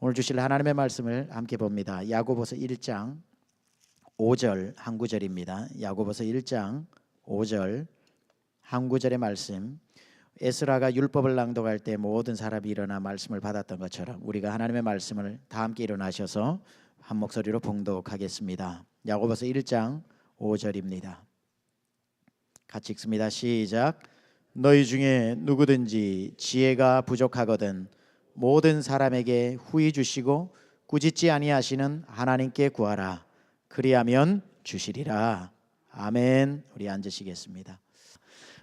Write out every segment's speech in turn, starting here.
오늘 주실 하나님의 말씀을 함께 봅니다. 야고보서 1장 5절 한 구절입니다. 야고보서 1장 5절 한 구절의 말씀. 에스라가 율법을 낭독할 때 모든 사람이 일어나 말씀을 받았던 것처럼 우리가 하나님의 말씀을 다 함께 일어나셔서 한 목소리로 봉독하겠습니다. 야고보서 1장 5절입니다. 같이 읽습니다. 시작. 너희 중에 누구든지 지혜가 부족하거든 모든 사람에게 후히 주시고 꾸짖지 아니하시는 하나님께 구하라. 그리하면 주시리라. 아멘. 우리 앉으시겠습니다.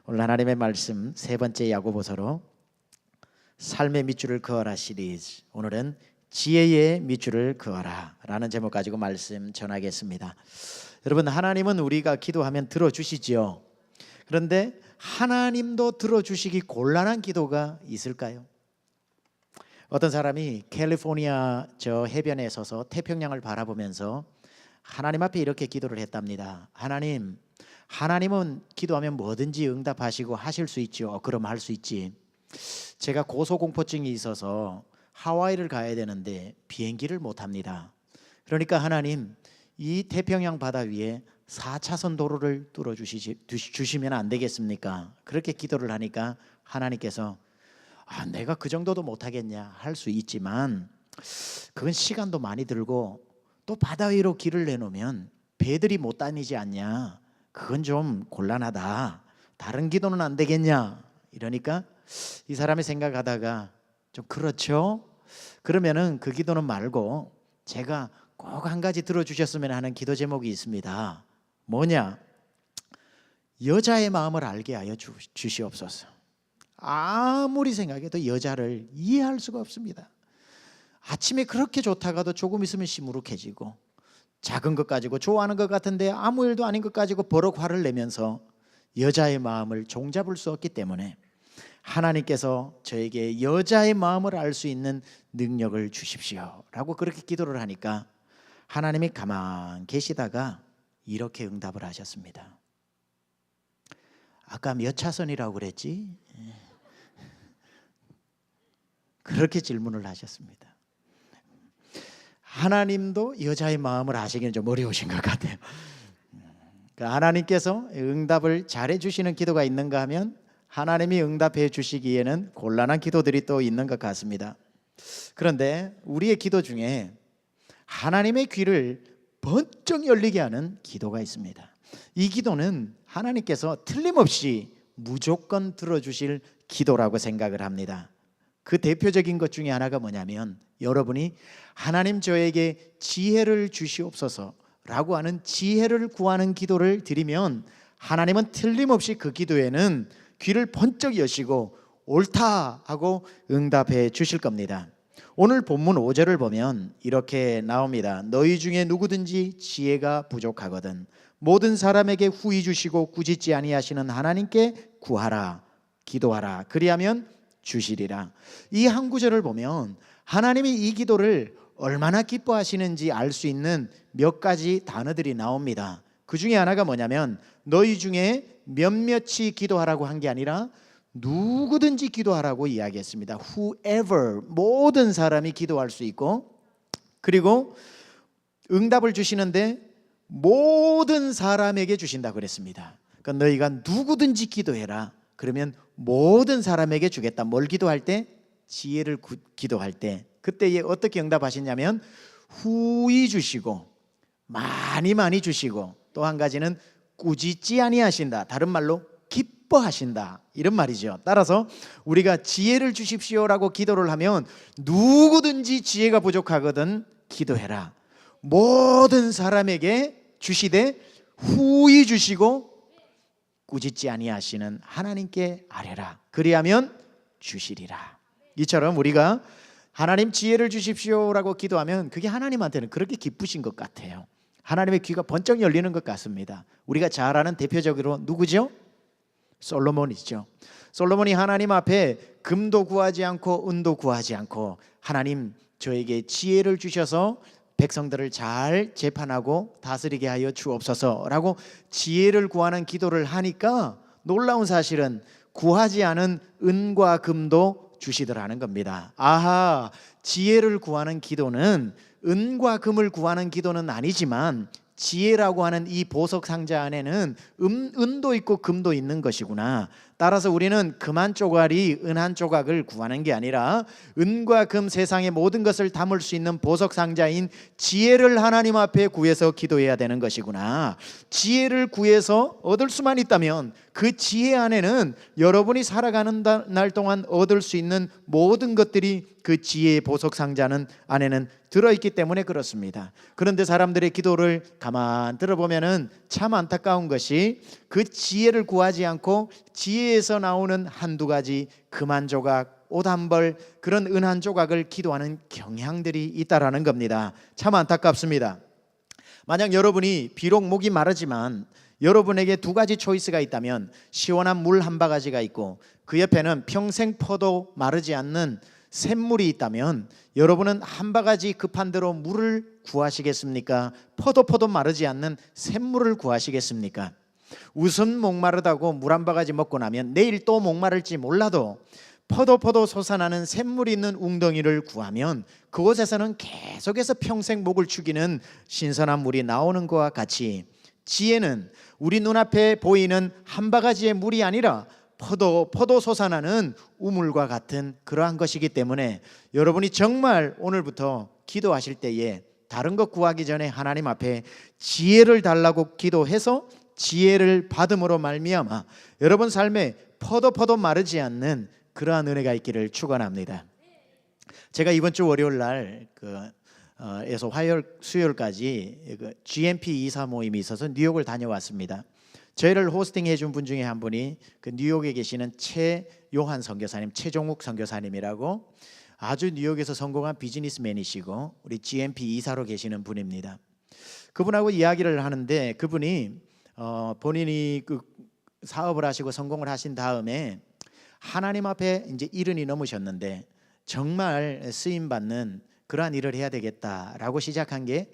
오늘 하나님의 말씀 세 번째 야고보서로 삶의 밑줄을 그어라 시리즈. 오늘은 지혜의 밑줄을 그어라 라는 제목 가지고 말씀 전하겠습니다. 여러분, 하나님은 우리가 기도하면 들어주시지요. 그런데 하나님도 들어주시기 곤란한 기도가 있을까요? 어떤 사람이 캘리포니아 저 해변에 서서 태평양을 바라보면서 하나님 앞에 이렇게 기도를 했답니다. 하나님은 기도하면 뭐든지 응답하시고 하실 수 있죠. 그럼 할 수 있지. 제가 고소공포증이 있어서 하와이를 가야 되는데 비행기를 못 합니다. 그러니까 하나님, 이 태평양 바다 위에 4차선 도로를 뚫어 주시면 안 되겠습니까? 그렇게 기도를 하니까 하나님께서 내가 그 정도도 못하겠냐, 할 수 있지만 그건 시간도 많이 들고 또 바다 위로 길을 내놓으면 배들이 못 다니지 않냐, 그건 좀 곤란하다, 다른 기도는 안 되겠냐. 이러니까 이 사람이 생각하다가 좀 그렇죠? 그러면은 그 기도는 말고 제가 꼭 한 가지 들어주셨으면 하는 기도 제목이 있습니다. 뭐냐? 여자의 마음을 알게 하여 주시옵소서. 아무리 생각해도 여자를 이해할 수가 없습니다. 아침에 그렇게 좋다가도 조금 있으면 시무룩해지고, 작은 것 가지고 좋아하는 것 같은데 아무 일도 아닌 것 가지고 버럭 화를 내면서 여자의 마음을 종잡을 수 없기 때문에 하나님께서 저에게 여자의 마음을 알 수 있는 능력을 주십시오 라고 그렇게 기도를 하니까 하나님이 가만 계시다가 이렇게 응답을 하셨습니다. 아까 몇 차선이라고 그랬지? 그렇게 질문을 하셨습니다. 하나님도 여자의 마음을 아시기는 좀 어려우신 것 같아요. 하나님께서 응답을 잘해 주시는 기도가 있는가 하면 하나님이 응답해 주시기에는 곤란한 기도들이 또 있는 것 같습니다. 그런데 우리의 기도 중에 하나님의 귀를 번쩍 열리게 하는 기도가 있습니다. 이 기도는 하나님께서 틀림없이 무조건 들어주실 기도라고 생각을 합니다. 그 대표적인 것 중에 하나가 뭐냐면, 여러분이 하나님 저에게 지혜를 주시옵소서 라고 하는 지혜를 구하는 기도를 드리면 하나님은 틀림없이 그 기도에는 귀를 번쩍 여시고 옳다 하고 응답해 주실 겁니다. 오늘 본문 5절을 보면 이렇게 나옵니다. 너희 중에 누구든지 지혜가 부족하거든 모든 사람에게 후히 주시고 꾸짖지 아니하시는 하나님께 구하라, 기도하라, 그리하면 주시리라. 이 한 구절을 보면 하나님이 이 기도를 얼마나 기뻐하시는지 알 수 있는 몇 가지 단어들이 나옵니다. 그 중에 하나가 뭐냐면, 너희 중에 몇몇이 기도하라고 한 게 아니라 누구든지 기도하라고 이야기했습니다. Whoever, 모든 사람이 기도할 수 있고, 그리고 응답을 주시는데 모든 사람에게 주신다고 그랬습니다. 그러니까 너희가 누구든지 기도해라. 그러면 모든 사람에게 주겠다. 뭘 기도할 때? 지혜를 기도할 때. 그때 어떻게 응답하시냐면 후히 주시고 많이 주시고, 또 한 가지는 꾸짖지 아니하신다. 다른 말로 기뻐하신다, 이런 말이죠. 따라서 우리가 지혜를 주십시오라고 기도를 하면 누구든지 지혜가 부족하거든 기도해라. 모든 사람에게 주시되 후히 주시고 꾸짖지 아니하시는 하나님께 아뢰라. 그리하면 주시리라. 이처럼 우리가 하나님 지혜를 주십시오라고 기도하면 그게 하나님한테는 그렇게 기쁘신 것 같아요. 하나님의 귀가 번쩍 열리는 것 같습니다. 우리가 잘 아는 대표적으로 누구죠? 솔로몬이죠. 솔로몬이 하나님 앞에 금도 구하지 않고 은도 구하지 않고, 하나님 저에게 지혜를 주셔서 백성들을 잘 재판하고 다스리게 하여 주옵소서라고 지혜를 구하는 기도를 하니까 놀라운 사실은 구하지 않은 은과 금도 주시더라는 겁니다. 아하, 지혜를 구하는 기도는 은과 금을 구하는 기도는 아니지만 지혜라고 하는 이 보석 상자 안에는 은도 있고 금도 있는 것이구나. 따라서 우리는 금 한 조각이 은 한 조각을 구하는 게 아니라 은과 금, 세상의 모든 것을 담을 수 있는 보석 상자인 지혜를 하나님 앞에 구해서 기도해야 되는 것이구나. 지혜를 구해서 얻을 수만 있다면 그 지혜 안에는 여러분이 살아가는 날 동안 얻을 수 있는 모든 것들이 그 지혜의 보석 상자는 안에는 들어있기 때문에 그렇습니다. 그런데 사람들의 기도를 가만 들어보면은 참 안타까운 것이 그 지혜를 구하지 않고 지혜에서 나오는 한두 가지 금 한 조각, 옷 한 벌, 그런 은 한 조각을 기도하는 경향들이 있다라는 겁니다. 참 안타깝습니다. 만약 여러분이 비록 목이 마르지만 여러분에게 두 가지 초이스가 있다면 시원한 물 한 바가지가 있고 그 옆에는 평생 퍼도 마르지 않는 샘물이 있다면 여러분은 한 바가지 급한 대로 물을 구하시겠습니까? 퍼도 마르지 않는 샘물을 구하시겠습니까? 우선 목마르다고 물 한 바가지 먹고 나면 내일 또 목마를지 몰라도 퍼도 솟아나는 샘물이 있는 웅덩이를 구하면 그곳에서는 계속해서 평생 목을 축이는 신선한 물이 나오는 것과 같이 지혜는 우리 눈앞에 보이는 한 바가지의 물이 아니라 퍼도 솟아나는 우물과 같은 그러한 것이기 때문에 여러분이 정말 오늘부터 기도하실 때에 다른 것 구하기 전에 하나님 앞에 지혜를 달라고 기도해서 지혜를 받음으로 말미암아 여러분 삶에 퍼도 마르지 않는 그러한 은혜가 있기를 축원합니다. 제가 이번 주 월요일 날 에서 화요일 수요일까지 GMP 이사 모임이 있어서 뉴욕을 다녀왔습니다. 저희를 호스팅해 준 분 중에 한 분이 그 뉴욕에 계시는 최요한 선교사님, 최종욱 선교사님이라고 아주 뉴욕에서 성공한 비즈니스맨이시고 우리 GMP 이사로 계시는 분입니다. 그분하고 이야기를 하는데 그분이 본인이 그 사업을 하시고 성공을 하신 다음에 하나님 앞에 이제 70이 넘으셨는데 정말 쓰임 받는 그러한 일을 해야 되겠다라고 시작한 게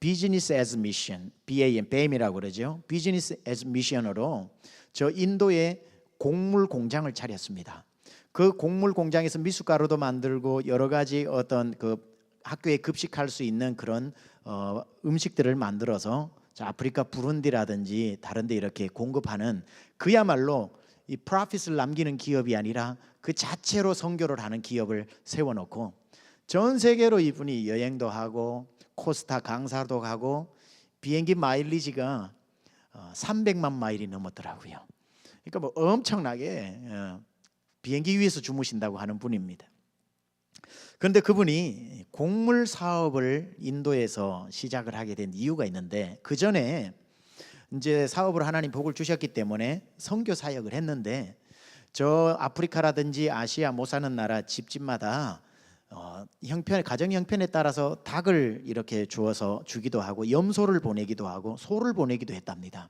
비즈니스 애즈 미션, BAM이라고 그러죠. 비즈니스 애즈 미션으로 저 인도에 곡물 공장을 차렸습니다. 그 곡물 공장에서 미숫가루도 만들고 여러 가지 어떤 그 학교에 급식할 수 있는 그런 음식들을 만들어서 아프리카 부룬디라든지 다른 데 이렇게 공급하는 그야말로 이 프로핏을 남기는 기업이 아니라 그 자체로 선교를 하는 기업을 세워놓고 전 세계로 이분이 여행도 하고 코스타 강사도 가고 비행기 마일리지가 300만 마일이 넘었더라고요. 그러니까 뭐 엄청나게 비행기 위에서 주무신다고 하는 분입니다. 그런데 그분이 곡물 사업을 인도에서 시작을 하게 된 이유가 있는데 그 전에 이제 사업을 하나님 복을 주셨기 때문에 선교 사역을 했는데 저 아프리카라든지 아시아 못 사는 나라 집집마다 가정 형편에 따라서 닭을 이렇게 주어서 주기도 하고 염소를 보내기도 하고 소를 보내기도 했답니다.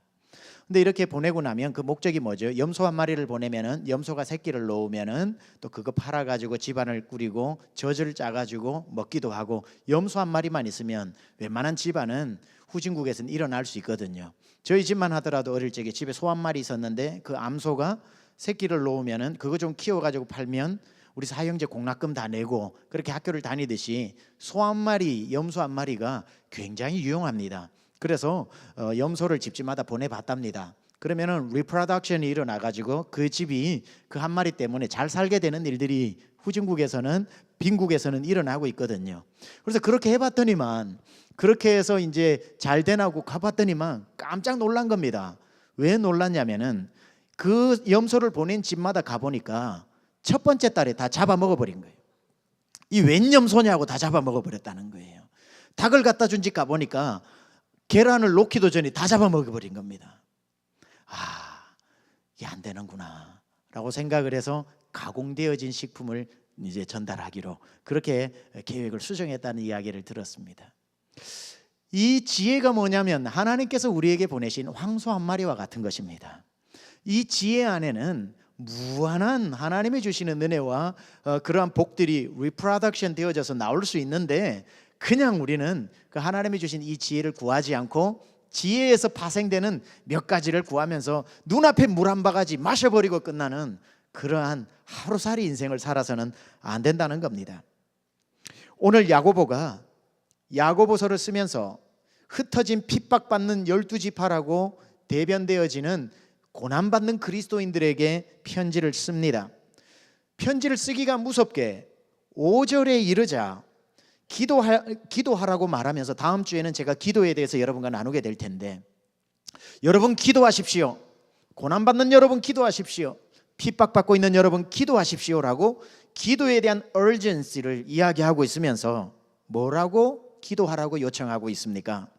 근데 이렇게 보내고 나면 그 목적이 뭐죠? 염소 한 마리를 보내면은 염소가 새끼를 놓으면은 또 그거 팔아 가지고 집안을 꾸리고 젖을 짜 가지고 먹기도 하고 염소 한 마리만 있으면 웬만한 집안은 후진국에서는 일어날 수 있거든요. 저희 집만 하더라도 어릴 적에 집에 소 한 마리 있었는데 그 암소가 새끼를 놓으면은 그거 좀 키워 가지고 팔면 우리 사형제 공납금 다 내고 그렇게 학교를 다니듯이 소 한 마리, 염소 한 마리가 굉장히 유용합니다. 그래서 염소를 집집마다 보내봤답니다. 그러면은 리프로덕션이 일어나 가지고 그 집이 그 한 마리 때문에 잘 살게 되는 일들이 후진국에서는 빈국에서는 일어나고 있거든요. 그래서 그렇게 해봤더니만 그렇게 해서 이제 잘 되나고 가봤더니만 깜짝 놀란 겁니다. 왜 놀랐냐면은 그 염소를 보낸 집마다 가보니까 첫 번째 달에 다 잡아먹어버린 거예요. 이 웬 염소냐고 다 잡아먹어버렸다는 거예요. 닭을 갖다 준 집 가보니까 계란을 놓기도 전에 다 잡아먹어버린 겁니다. 이게 안 되는구나 라고 생각을 해서 가공되어진 식품을 이제 전달하기로 그렇게 계획을 수정했다는 이야기를 들었습니다. 이 지혜가 뭐냐면 하나님께서 우리에게 보내신 황소 한 마리와 같은 것입니다. 이 지혜 안에는 무한한 하나님이 주시는 은혜와 그러한 복들이 리프로덕션 되어져서 나올 수 있는데 그냥 우리는 그 하나님이 주신 이 지혜를 구하지 않고 지혜에서 파생되는 몇 가지를 구하면서 눈앞에 물 한 바가지 마셔버리고 끝나는 그러한 하루살이 인생을 살아서는 안 된다는 겁니다. 오늘 야고보가 야고보서를 쓰면서 흩어진 핍박받는 12지파라고 대변되어지는 고난받는 그리스도인들에게 편지를 씁니다. 편지를 쓰기가 무섭게 5절에 이르자 기도하라고 말하면서, 다음 주에는 제가 기도에 대해서 여러분과 나누게 될 텐데, 여러분 기도하십시오. 고난받는 여러분 기도하십시오. 핍박받고 있는 여러분 기도하십시오라고 기도에 대한 urgency를 이야기하고 있으면서 뭐라고 기도하라고 요청하고 있습니까?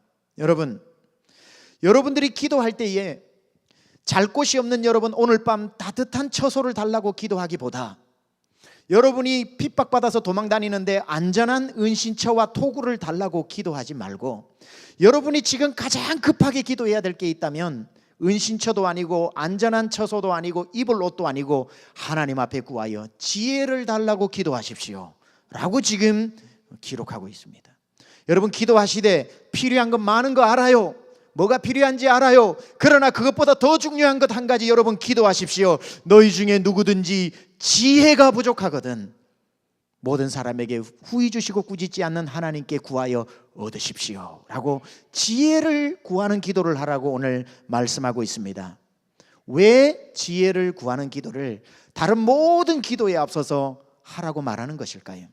여러분들이 기도할 때에 잘 곳이 없는 여러분, 오늘 밤 따뜻한 처소를 달라고 기도하기보다 여러분이 핍박받아서 도망다니는데 안전한 은신처와 토구를 달라고 기도하지 말고, 여러분이 지금 가장 급하게 기도해야 될 게 있다면 은신처도 아니고 안전한 처소도 아니고 입을 옷도 아니고 하나님 앞에 구하여 지혜를 달라고 기도하십시오 라고 지금 기록하고 있습니다. 여러분 기도하시되 필요한 건 많은 거 알아요. 뭐가 필요한지 알아요. 그러나 그것보다 더 중요한 것 한 가지, 여러분 기도하십시오. 너희 중에 누구든지 지혜가 부족하거든 모든 사람에게 후히 주시고 꾸짖지 않는 하나님께 구하여 얻으십시오 라고 지혜를 구하는 기도를 하라고 오늘 말씀하고 있습니다. 왜 지혜를 구하는 기도를 다른 모든 기도에 앞서서 하라고 말하는 것일까요?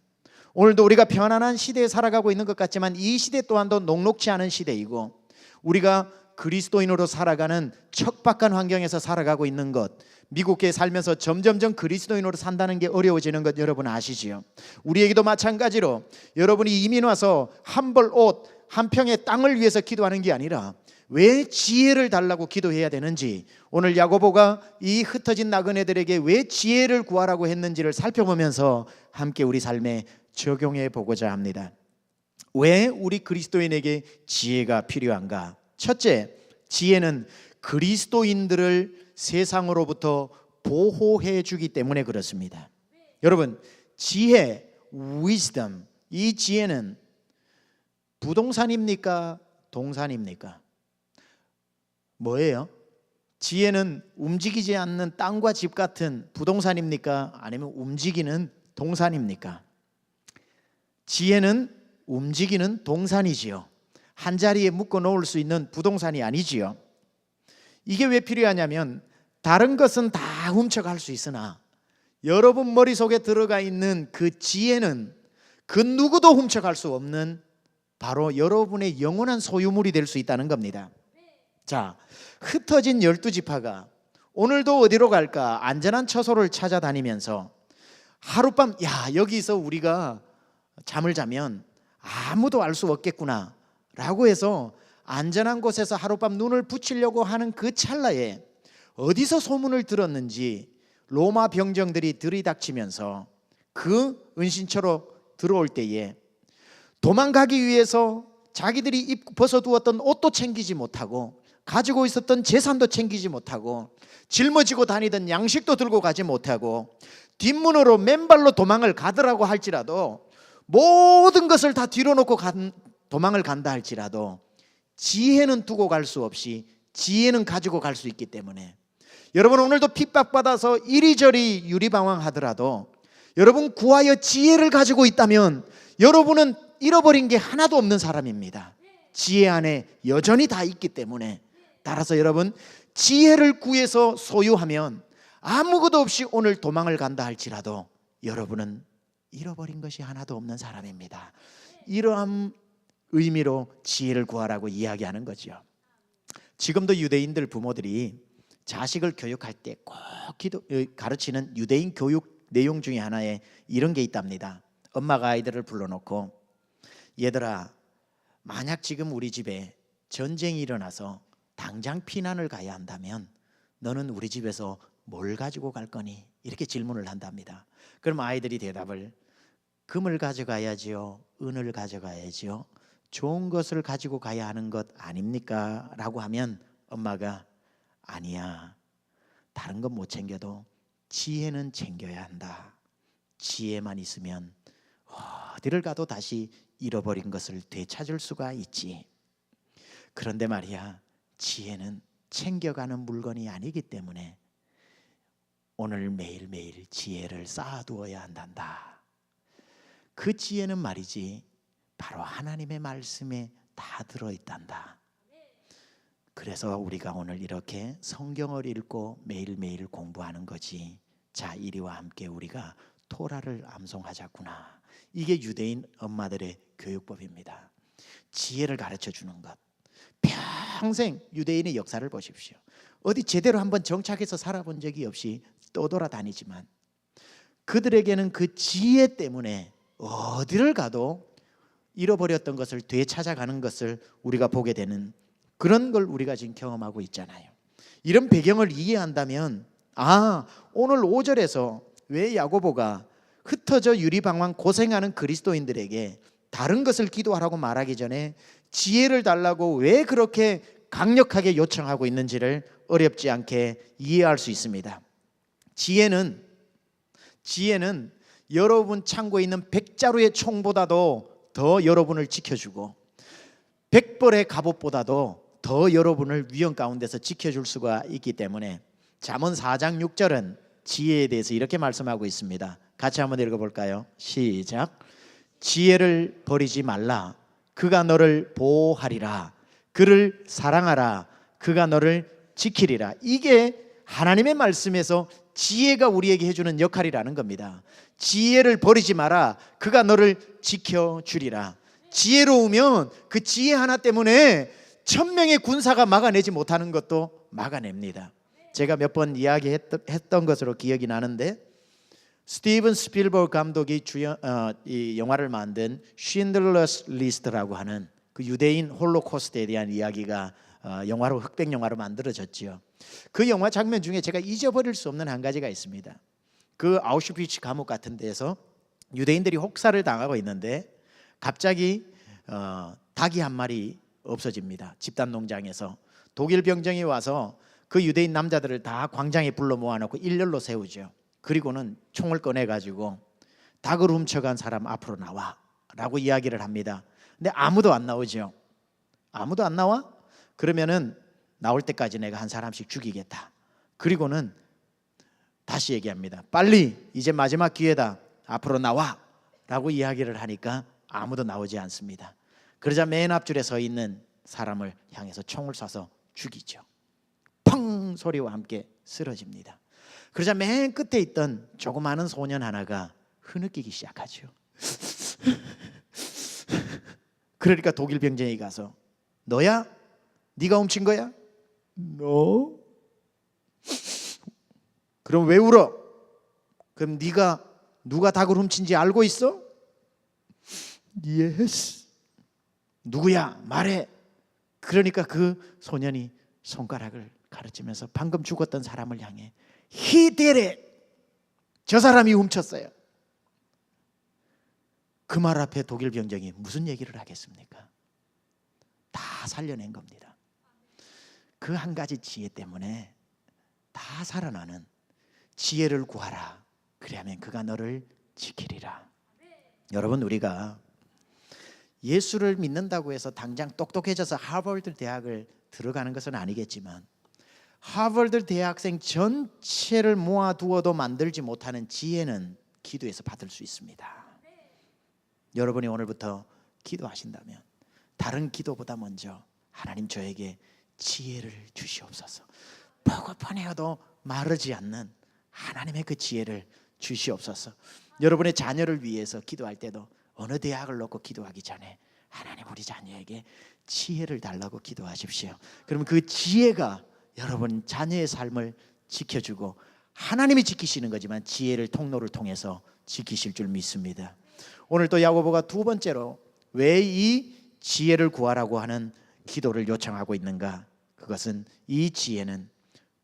오늘도 우리가 편안한 시대에 살아가고 있는 것 같지만 이 시대 또한도 녹록지 않은 시대이고, 우리가 그리스도인으로 살아가는 척박한 환경에서 살아가고 있는 것, 미국에 살면서 점점점 그리스도인으로 산다는 게 어려워지는 것 여러분 아시지요? 우리에게도 마찬가지로 여러분이 이민 와서 한 벌 옷, 한 평의 땅을 위해서 기도하는 게 아니라 왜 지혜를 달라고 기도해야 되는지, 오늘 야고보가 이 흩어진 나그네들에게 왜 지혜를 구하라고 했는지를 살펴보면서 함께 우리 삶에 적용해 보고자 합니다. 왜 우리 그리스도인에게 지혜가 필요한가? 첫째, 지혜는 그리스도인들을 세상으로부터 보호해 주기 때문에 그렇습니다. 여러분, 지혜, wisdom, 이 지혜는 부동산입니까? 동산입니까? 뭐예요? 지혜는 움직이지 않는 땅과 집 같은 부동산입니까? 아니면 움직이는 동산입니까? 지혜는 움직이는 동산이지요. 한 자리에 묶어 놓을 수 있는 부동산이 아니지요. 이게 왜 필요하냐면, 다른 것은 다 훔쳐갈 수 있으나 여러분 머릿속에 들어가 있는 그 지혜는 그 누구도 훔쳐갈 수 없는 바로 여러분의 영원한 소유물이 될 수 있다는 겁니다. 자, 흩어진 12지파가 오늘도 어디로 갈까 안전한 처소를 찾아다니면서 하룻밤, 여기서 우리가 잠을 자면 아무도 알 수 없겠구나 라고 해서 안전한 곳에서 하룻밤 눈을 붙이려고 하는 그 찰나에 어디서 소문을 들었는지 로마 병정들이 들이닥치면서 그 은신처로 들어올 때에 도망가기 위해서 자기들이 벗어두었던 옷도 챙기지 못하고 가지고 있었던 재산도 챙기지 못하고 짊어지고 다니던 양식도 들고 가지 못하고 뒷문으로 맨발로 도망을 가더라고 할지라도, 모든 것을 다 뒤로 놓고 도망을 간다 할지라도 지혜는 두고 갈 수 없이 지혜는 가지고 갈 수 있기 때문에, 여러분 오늘도 핍박받아서 이리저리 유리방황하더라도 여러분 구하여 지혜를 가지고 있다면 여러분은 잃어버린 게 하나도 없는 사람입니다. 지혜 안에 여전히 다 있기 때문에, 따라서 여러분 지혜를 구해서 소유하면 아무것도 없이 오늘 도망을 간다 할지라도 여러분은 잃어버린 것이 하나도 없는 사람입니다. 이러한 의미로 지혜를 구하라고 이야기하는 거죠. 지금도 유대인들 부모들이 자식을 교육할 때 꼭 가르치는 유대인 교육 내용 중에 하나에 이런 게 있답니다. 엄마가 아이들을 불러놓고, 얘들아, 만약 지금 우리 집에 전쟁이 일어나서 당장 피난을 가야 한다면 너는 우리 집에서 뭘 가지고 갈 거니? 이렇게 질문을 한답니다. 그럼 아이들이 대답을, 금을 가져가야지요, 은을 가져가야지요, 좋은 것을 가지고 가야 하는 것 아닙니까? 라고 하면 엄마가, 아니야, 다른 건 못 챙겨도 지혜는 챙겨야 한다. 지혜만 있으면 어디를 가도 다시 잃어버린 것을 되찾을 수가 있지. 그런데 말이야, 지혜는 챙겨가는 물건이 아니기 때문에 오늘 매일매일 지혜를 쌓아두어야 한단다. 그 지혜는 말이지 바로 하나님의 말씀에 다 들어있단다. 그래서 우리가 오늘 이렇게 성경을 읽고 매일매일 공부하는 거지. 자, 이리와 함께 우리가 토라를 암송하자꾸나. 이게 유대인 엄마들의 교육법입니다. 지혜를 가르쳐 주는 것. 평생 유대인의 역사를 보십시오. 어디 제대로 한번 정착해서 살아본 적이 없이 떠돌아다니지만 그들에게는 그 지혜 때문에 어디를 가도 잃어버렸던 것을 되찾아가는 것을 우리가 보게 되는 그런 걸 우리가 지금 경험하고 있잖아요. 이런 배경을 이해한다면 오늘 5절에서 왜 야고보가 흩어져 유리방황 고생하는 그리스도인들에게 다른 것을 기도하라고 말하기 전에 지혜를 달라고 왜 그렇게 강력하게 요청하고 있는지를 어렵지 않게 이해할 수 있습니다. 지혜는 여러분 창고에 있는 100자루의 총보다도 더 여러분을 지켜주고 100벌의 갑옷보다도 더 여러분을 위험 가운데서 지켜줄 수가 있기 때문에 잠언 4장 6절은 지혜에 대해서 이렇게 말씀하고 있습니다. 같이 한번 읽어볼까요? 시작. 지혜를 버리지 말라. 그가 너를 보호하리라. 그를 사랑하라. 그가 너를 지키리라. 이게 하나님의 말씀에서 지혜가 우리에게 해주는 역할이라는 겁니다. 지혜를 버리지 마라. 그가 너를 지켜주리라. 지혜로우면 그 지혜 하나 때문에 1000명의 군사가 막아내지 못하는 것도 막아냅니다. 제가 몇 번 이야기했던 것으로 기억이 나는데 스티븐 스필버그 감독이 이 영화를 만든 쉰들러스 리스트라고 하는 그 유대인 홀로코스트에 대한 이야기가 영화로 흑백 영화로 만들어졌지요. 그 영화 장면 중에 제가 잊어버릴 수 없는 한 가지가 있습니다. 그 아우슈비츠 감옥 같은 데서 유대인들이 혹사를 당하고 있는데 갑자기 닭이 한 마리 없어집니다. 집단 농장에서 독일 병정이 와서 그 유대인 남자들을 다 광장에 불러 모아놓고 일렬로 세우죠. 그리고는 총을 꺼내가지고 닭을 훔쳐간 사람 앞으로 나와 라고 이야기를 합니다. 근데 아무도 안 나오죠. 아무도 안 나와? 그러면은 나올 때까지 내가 한 사람씩 죽이겠다. 그리고는 다시 얘기합니다. 빨리 이제 마지막 기회다. 앞으로 나와 라고 이야기를 하니까 아무도 나오지 않습니다. 그러자 맨 앞줄에 서 있는 사람을 향해서 총을 쏴서 죽이죠. 펑 소리와 함께 쓰러집니다. 그러자 맨 끝에 있던 조그마한 소년 하나가 흐느끼기 시작하죠. 그러니까 독일 병정이 가서 너야? 네가 훔친 거야? No. 그럼 왜 울어? 그럼 네가 누가 닭을 훔친지 알고 있어? Yes. 누구야? 말해. 그러니까 그 소년이 손가락을 가르치면서 방금 죽었던 사람을 향해 He did it. 저 사람이 훔쳤어요. 그 말 앞에 독일 병정이 무슨 얘기를 하겠습니까? 다 살려낸 겁니다. 그 한 가지 지혜 때문에 다 살아나는 지혜를 구하라. 그리하면 그가 너를 지키리라. 여러분, 우리가 예수를 믿는다고 해서 당장 똑똑해져서 하버드 대학을 들어가는 것은 아니겠지만 하버드 대학생 전체를 모아두어도 만들지 못하는 지혜는 기도에서 받을 수 있습니다. 여러분이 오늘부터 기도하신다면 다른 기도보다 먼저 하나님 저에게 지혜를 주시옵소서. 보고파내어도 마르지 않는 하나님의 그 지혜를 주시옵소서. 여러분의 자녀를 위해서 기도할 때도 어느 대학을 놓고 기도하기 전에 하나님 우리 자녀에게 지혜를 달라고 기도하십시오. 그러면 그 지혜가 여러분 자녀의 삶을 지켜주고 하나님이 지키시는 거지만 지혜를 통로를 통해서 지키실 줄 믿습니다. 오늘 또 야고보가 두 번째로 왜 이 지혜를 구하라고 하는 기도를 요청하고 있는가? 그것은 이 지혜는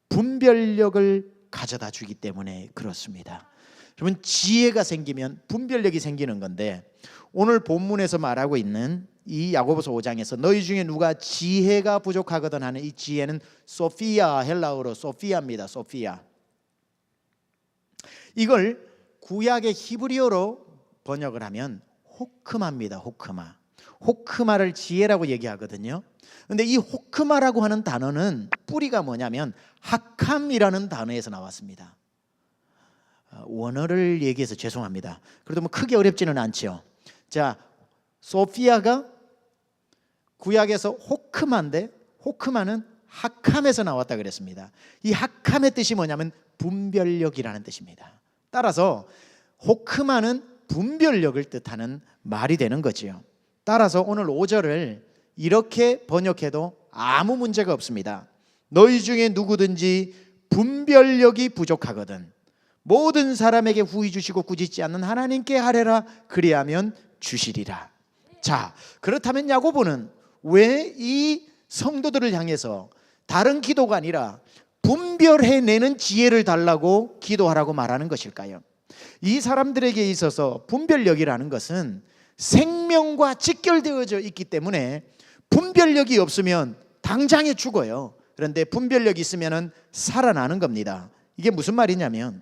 분별력을 가져다 주기 때문에 그렇습니다. 여러분, 지혜가 생기면 분별력이 생기는 건데 오늘 본문에서 말하고 있는 이 야고보서 5장에서 너희 중에 누가 지혜가 부족하거든 하는 이 지혜는 소피아, 헬라어로 소피아입니다. 소피아. 이걸 구약의 히브리어로 번역을 하면 호크마입니다. 호크마. 호크마를 지혜라고 얘기하거든요. 근데 이 호크마라고 하는 단어는 뿌리가 뭐냐면 하캄이라는 단어에서 나왔습니다. 원어를 얘기해서 죄송합니다. 그래도 뭐 크게 어렵지는 않죠. 자, 소피아가 구약에서 호크마인데 호크마는 하캄에서 나왔다 그랬습니다. 이 하캄의 뜻이 뭐냐면 분별력이라는 뜻입니다. 따라서 호크마는 분별력을 뜻하는 말이 되는 거지요. 따라서 오늘 5절을 이렇게 번역해도 아무 문제가 없습니다. 너희 중에 누구든지 분별력이 부족하거든 모든 사람에게 후히 주시고 꾸짖지 않는 하나님께 하래라 그리하면 주시리라. 자, 그렇다면 야고보는 왜 이 성도들을 향해서 다른 기도가 아니라 분별해내는 지혜를 달라고 기도하라고 말하는 것일까요? 이 사람들에게 있어서 분별력이라는 것은 생명과 직결되어져 있기 때문에 분별력이 없으면 당장에 죽어요. 그런데 분별력이 있으면 살아나는 겁니다. 이게 무슨 말이냐면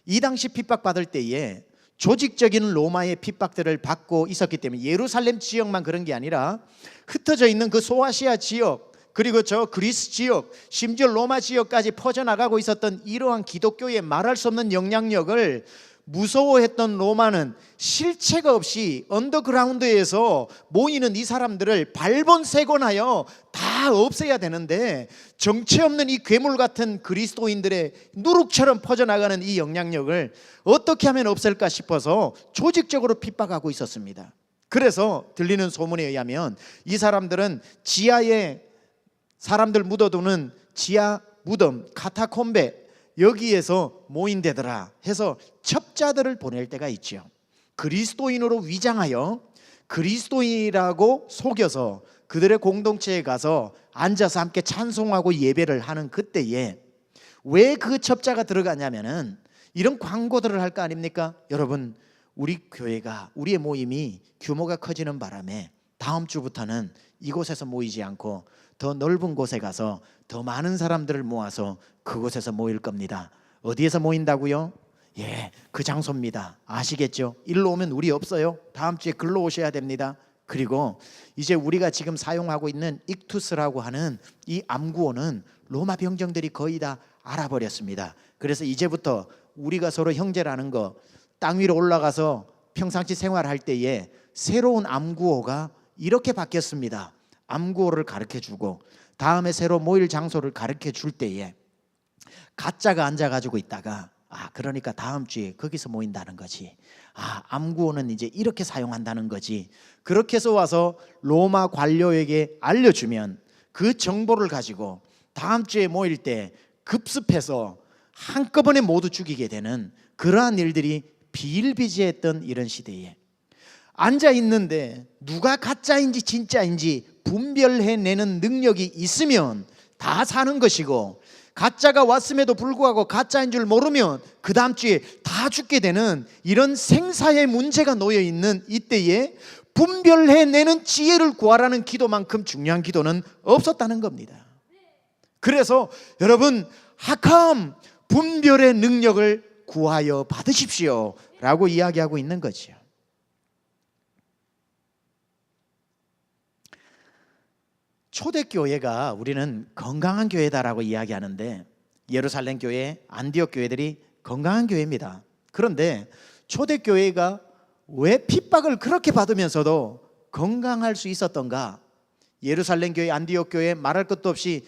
이 당시 핍박받을 때에 조직적인 로마의 핍박들을 받고 있었기 때문에 예루살렘 지역만 그런 게 아니라 흩어져 있는 그 소아시아 지역 그리고 저 그리스 지역 심지어 로마 지역까지 퍼져나가고 있었던 이러한 기독교의 말할 수 없는 영향력을 무서워했던 로마는 실체가 없이 언더그라운드에서 모이는 이 사람들을 발본색원하여 다 없애야 되는데 정체 없는 이 괴물 같은 그리스도인들의 누룩처럼 퍼져나가는 이 영향력을 어떻게 하면 없앨까 싶어서 조직적으로 핍박하고 있었습니다. 그래서 들리는 소문에 의하면 이 사람들은 지하에 사람들 묻어두는 지하 무덤 카타콤베 여기에서 모인대더라 해서 첩자들을 보낼 때가 있죠. 그리스도인으로 위장하여 그리스도인이라고 속여서 그들의 공동체에 가서 앉아서 함께 찬송하고 예배를 하는 그때에 왜 그 첩자가 들어가냐면은 이런 광고들을 할 거 아닙니까? 여러분, 우리 교회가 우리의 모임이 규모가 커지는 바람에 다음 주부터는 이곳에서 모이지 않고 더 넓은 곳에 가서 더 많은 사람들을 모아서 그곳에서 모일 겁니다. 어디에서 모인다고요? 예, 그 장소입니다. 아시겠죠? 일로 오면 우리 없어요. 다음 주에 글로 오셔야 됩니다. 그리고 이제 우리가 지금 사용하고 있는 익투스라고 하는 이 암구호는 로마 병정들이 거의 다 알아버렸습니다. 그래서 이제부터 우리가 서로 형제라는 거 땅 위로 올라가서 평상시 생활할 때에 새로운 암구호가 이렇게 바뀌었습니다. 암구호를 가르쳐주고 다음에 새로 모일 장소를 가르쳐줄 때에 가짜가 앉아가지고 있다가 그러니까 다음 주에 거기서 모인다는 거지. 암구호는 이제 이렇게 사용한다는 거지. 그렇게 해서 와서 로마 관료에게 알려주면 그 정보를 가지고 다음 주에 모일 때 급습해서 한꺼번에 모두 죽이게 되는 그러한 일들이 비일비재했던 이런 시대에 앉아 있는데 누가 가짜인지 진짜인지 분별해내는 능력이 있으면 다 사는 것이고 가짜가 왔음에도 불구하고 가짜인 줄 모르면 그 다음 주에 다 죽게 되는 이런 생사의 문제가 놓여있는 이때에 분별해내는 지혜를 구하라는 기도만큼 중요한 기도는 없었다는 겁니다. 그래서 여러분 하캄 분별의 능력을 구하여 받으십시오 라고 이야기하고 있는 거죠. 초대교회가 우리는 건강한 교회다라고 이야기하는데 예루살렘 교회, 안디옥 교회들이 건강한 교회입니다. 그런데 초대교회가 왜 핍박을 그렇게 받으면서도 건강할 수 있었던가? 예루살렘 교회, 안디옥 교회 말할 것도 없이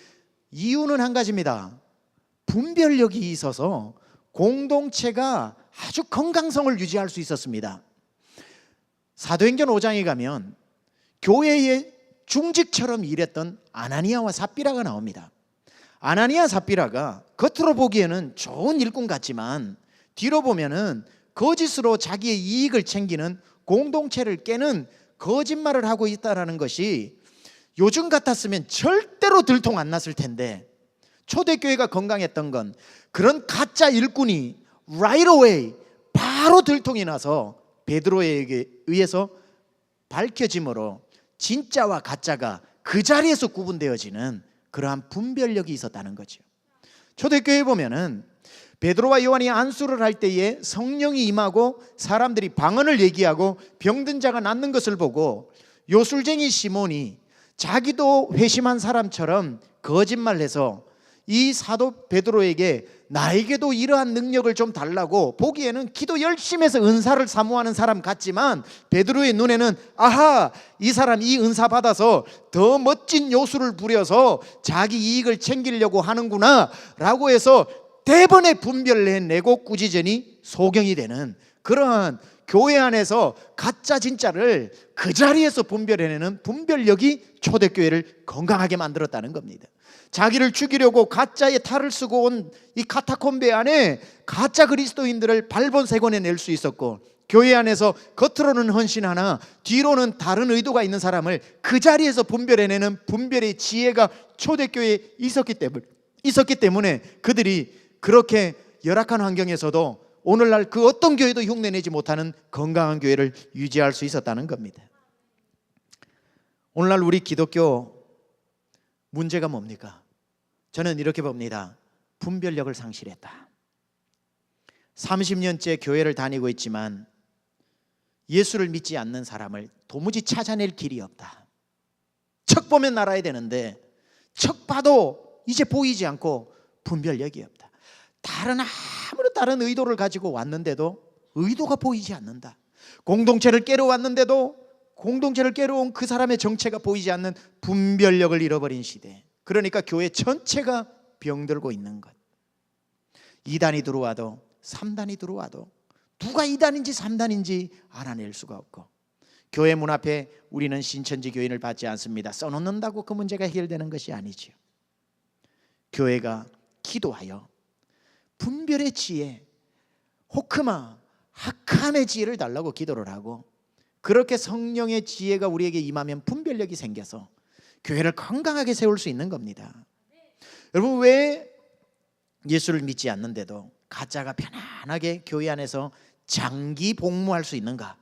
이유는 한 가지입니다. 분별력이 있어서 공동체가 아주 건강성을 유지할 수 있었습니다. 사도행전 5장에 가면 교회의 중직처럼 일했던 아나니아와 삽비라가 나옵니다. 아나니아 삽비라가 겉으로 보기에는 좋은 일꾼 같지만 뒤로 보면은 거짓으로 자기의 이익을 챙기는 공동체를 깨는 거짓말을 하고 있다는 것이 요즘 같았으면 절대로 들통 안 났을 텐데 초대교회가 건강했던 건 그런 가짜 일꾼이 right away 바로 들통이 나서 베드로에게 의해서 밝혀짐으로 진짜와 가짜가 그 자리에서 구분되어지는 그러한 분별력이 있었다는 거죠. 초대교회에 보면은 베드로와 요한이 안수를 할 때에 성령이 임하고 사람들이 방언을 얘기하고 병든 자가 낫는 것을 보고 요술쟁이 시몬이 자기도 회심한 사람처럼 거짓말해서 이 사도 베드로에게 나에게도 이러한 능력을 좀 달라고 보기에는 기도 열심히 해서 은사를 사모하는 사람 같지만 베드로의 눈에는 아하, 이 사람 이 은사 받아서 더 멋진 요술을 부려서 자기 이익을 챙기려고 하는구나 라고 해서 대번에 분별해내고 꾸짖으니 소경이 되는 그러한 교회 안에서 가짜 진짜를 그 자리에서 분별해내는 분별력이 초대교회를 건강하게 만들었다는 겁니다. 자기를 죽이려고 가짜의 탈을 쓰고 온 이 카타콤베 안에 가짜 그리스도인들을 발본색원해 낼 수 있었고, 교회 안에서 겉으로는 헌신하나 뒤로는 다른 의도가 있는 사람을 그 자리에서 분별해내는 분별의 지혜가 초대교회에 있었기 때문에 그들이 그렇게 열악한 환경에서도 오늘날 그 어떤 교회도 흉내내지 못하는 건강한 교회를 유지할 수 있었다는 겁니다. 오늘날 우리 기독교 문제가 뭡니까? 저는 이렇게 봅니다. 분별력을 상실했다. 30년째 교회를 다니고 있지만 예수를 믿지 않는 사람을 도무지 찾아낼 길이 없다. 척 보면 알아야 되는데 척 봐도 이제 보이지 않고 분별력이 없다. 아무런 다른 의도를 가지고 왔는데도 의도가 보이지 않는다. 공동체를 깨러 왔는데도 공동체를 깨러온 그 사람의 정체가 보이지 않는 분별력을 잃어버린 시대. 그러니까 교회 전체가 병들고 있는 것. 2단이 들어와도 3단이 들어와도 누가 2단인지 3단인지 알아낼 수가 없고, 교회 문 앞에 우리는 신천지 교인을 받지 않습니다. 써놓는다고 그 문제가 해결되는 것이 아니지요. 교회가 기도하여 분별의 지혜, 호크마, 학함의 지혜를 달라고 기도를 하고, 그렇게 성령의 지혜가 우리에게 임하면 분별력이 생겨서 교회를 건강하게 세울 수 있는 겁니다. 여러분, 왜 예수를 믿지 않는데도 가짜가 편안하게 교회 안에서 장기 복무할 수 있는가?